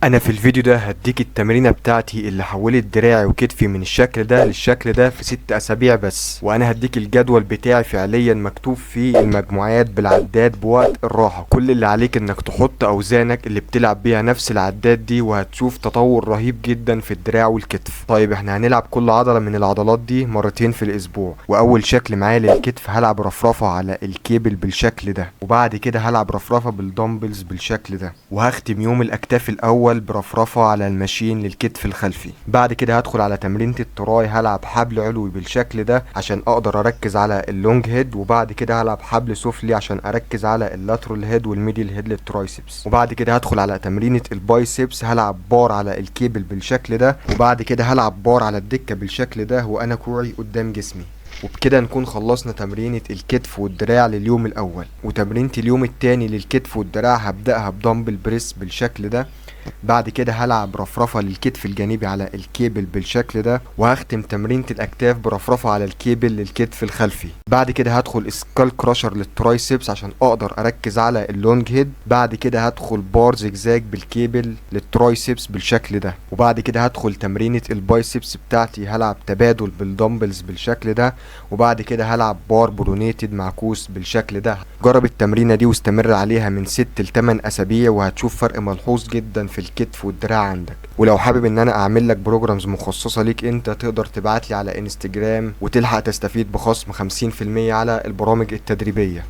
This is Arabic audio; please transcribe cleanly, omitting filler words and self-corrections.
انا في الفيديو ده هديك التمرينة بتاعتي اللي حولت دراعي وكتفي من الشكل ده للشكل ده في 6 اسابيع بس. وانا هديك الجدول بتاعي فعليا مكتوب فيه المجموعات بالعداد بوقت الراحة. كل اللي عليك انك تحط اوزانك اللي بتلعب بيها نفس العداد دي، وهتشوف تطور رهيب جدا في الدراع والكتف. طيب احنا هنلعب كل عضلة من العضلات دي مرتين في الاسبوع. واول شكل معايا للكتف هلعب رفرفة على الكيبل بالشكل ده، وبعد كده هلعب رفرفة بالدمبلز بالشكل ده، وهختم يوم الاكتاف الاول برفرفة على الماشين للكتف الخلفي. بعد كده هدخل على تمرينة التراي، هلعب حبل علوي بالشكل ده عشان اقدر اركز على اللونج هيد، وبعد كده هلعب حبل سفلي عشان اركز على اللاترال هيد والميديال هيد للترايسبس. وبعد كده هدخل على تمرينة البايسبس، هلعب بار على الكيبل بالشكل ده، وبعد كده هلعب بار على الدكة بالشكل ده وانا كوعي قدام جسمي. وبكده نكون خلصنا تمرينة الكتف والدراع لليوم الاول. وتمرينة اليوم التاني للكتف والدراع هبدأها بدمبل بريس بالشكل ده. بعد كده هلعب رفرفة للكتف الجانبي على الكيبل بالشكل ده، وهختم تمرينة الاكتاف برفرفة على الكيبل للكتف الخلفي. بعد كده هدخل سكال كراشر للترايسبس عشان اقدر اركز على اللونج هيد. بعد كده هدخل بار زجزاج بالكيبل للترايسبس بالشكل ده. وبعد كده هدخل تمرينة البايسبس بتاعتي، هلعب تبادل بالدمبلز بالشكل ده. وبعد كده هلعب بار برونيتد معكوس بالشكل ده. جرب التمرينة دي واستمر عليها من 6 ل 8 اسابيع، وهتشوف فرق ملحوظ جدا في الكتف والدراع عندك. ولو حابب ان انا اعمل لك بروجرامز مخصصة ليك انت، تقدر تبعت لي على انستجرام وتلحق تستفيد بخصم 50% على البرامج التدريبية.